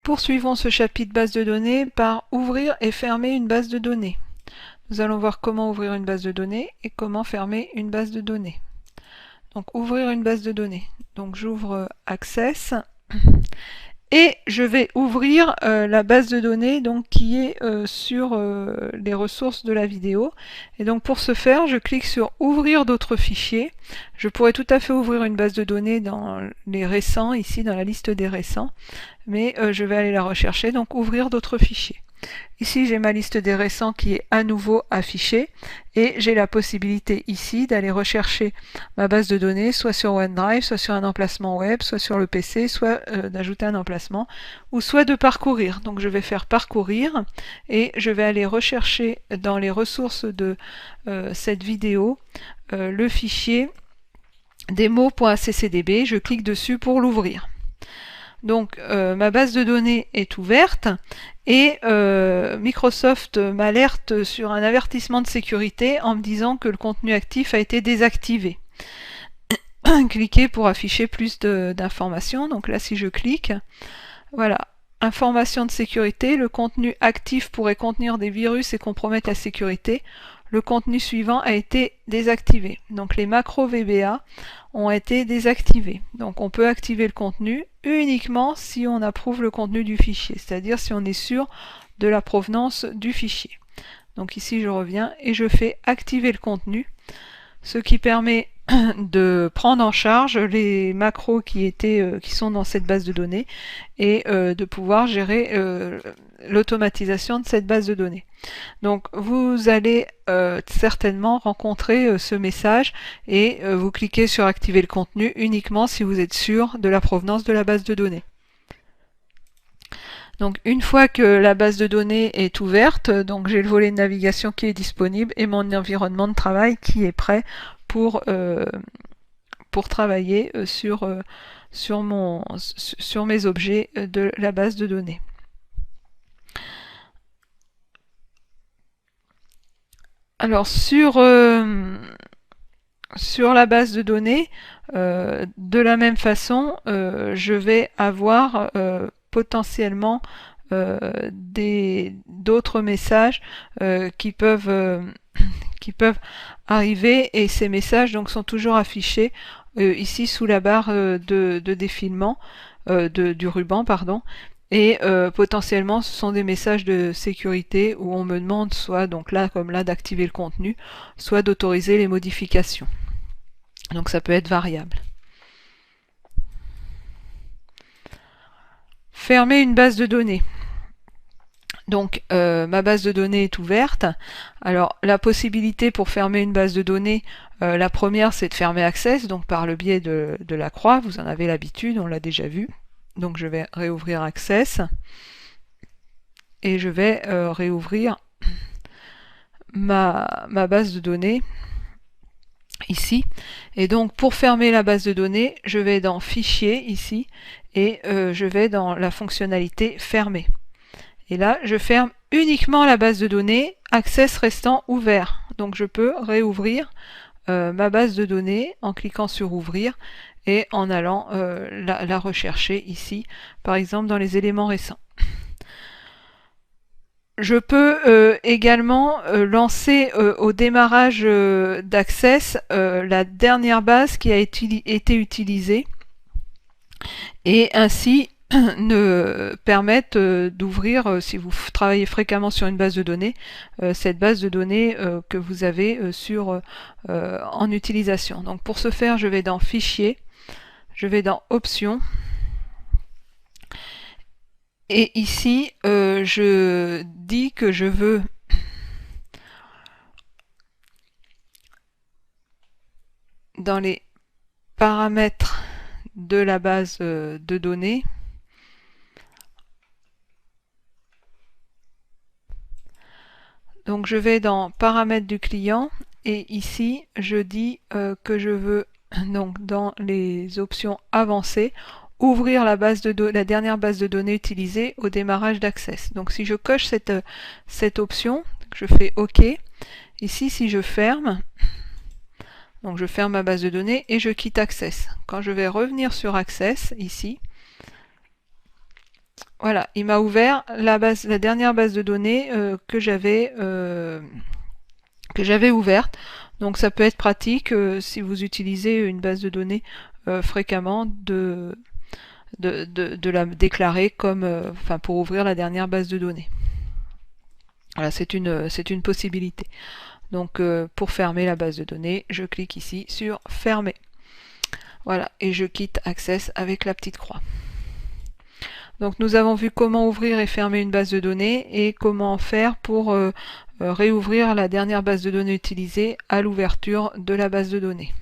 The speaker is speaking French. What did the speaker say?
Poursuivons ce chapitre base de données par ouvrir et fermer une base de données. Nous allons voir comment ouvrir une base de données et comment fermer une base de données. Donc ouvrir une base de données. Donc j'ouvre Access et je vais ouvrir la base de données donc, qui est sur les ressources de la vidéo. Et donc pour ce faire, je clique sur ouvrir d'autres fichiers. Je pourrais tout à fait ouvrir une base de données dans les récents, ici dans la liste des récents, mais je vais aller la rechercher, donc ouvrir d'autres fichiers. Ici j'ai ma liste des récents qui est à nouveau affichée et j'ai la possibilité ici d'aller rechercher ma base de données soit sur OneDrive, soit sur un emplacement web, soit sur le PC, soit d'ajouter un emplacement ou soit de parcourir. Donc je vais faire parcourir et je vais aller rechercher dans les ressources de cette vidéo le fichier demo.ccdb. Je clique dessus pour l'ouvrir. Donc ma base de données est ouverte et Microsoft m'alerte sur un avertissement de sécurité en me disant que le contenu actif a été désactivé. Cliquez pour afficher plus d'informations. Donc là si je clique, voilà, information de sécurité, le contenu actif pourrait contenir des virus et compromettre la sécurité. Le contenu suivant a été désactivé. Donc les macros VBA ont été désactivés. Donc on peut activer le contenu uniquement si on approuve le contenu du fichier, c'est-à-dire si on est sûr de la provenance du fichier. Donc ici je reviens et je fais activer le contenu, ce qui permet de prendre en charge les macros qui sont dans cette base de données et de pouvoir gérer l'automatisation de cette base de données. Donc vous allez certainement rencontrer ce message et vous cliquez sur activer le contenu uniquement si vous êtes sûr de la provenance de la base de données. Donc une fois que la base de données est ouverte, donc j'ai le volet de navigation qui est disponible et mon environnement de travail qui est prêt pour travailler sur mes objets de la base de données. Alors sur la base de données, de la même façon, je vais avoir potentiellement d'autres messages qui peuvent arriver, et ces messages donc sont toujours affichés ici sous la barre de défilement du ruban, pardon. Et potentiellement ce sont des messages de sécurité où on me demande soit donc là comme là d'activer le contenu, soit d'autoriser les modifications. Donc ça peut être variable. Fermer une base de données. Donc ma base de données est ouverte. Alors la possibilité pour fermer une base de données, la première c'est de fermer Access, donc par le biais de la croix, vous en avez l'habitude, on l'a déjà vu. Donc je vais réouvrir Access et je vais réouvrir ma base de données ici. Et donc pour fermer la base de données, je vais dans Fichier ici et je vais dans la fonctionnalité Fermer. Et là, je ferme uniquement la base de données, Access restant ouvert. Donc je peux réouvrir ma base de données en cliquant sur Ouvrir et en allant la rechercher ici, par exemple dans les éléments récents. Je peux également lancer au démarrage d'Access la dernière base qui a été utilisée et ainsi ne permettent d'ouvrir, si vous travaillez fréquemment sur une base de données, cette base de données que vous avez en utilisation. Donc pour ce faire, je vais dans Fichier, je vais dans Options, et ici je dis que je veux dans les paramètres de la base de données, donc je vais dans paramètres du client et ici je dis que je veux donc dans les options avancées ouvrir la dernière base de données utilisée au démarrage d'Access. Donc si je coche cette option, je fais OK. Ici si je ferme, donc je ferme ma base de données et je quitte Access. Quand je vais revenir sur Access ici, Voilà, il m'a ouvert la dernière base de données que j'avais ouverte. Donc ça peut être pratique si vous utilisez une base de données fréquemment de la déclarer comme enfin pour ouvrir la dernière base de données. Voilà, c'est une possibilité. Donc pour fermer la base de données, je clique ici sur fermer. Voilà, et je quitte Access avec la petite croix. Donc nous avons vu comment ouvrir et fermer une base de données et comment faire pour réouvrir la dernière base de données utilisée à l'ouverture de la base de données.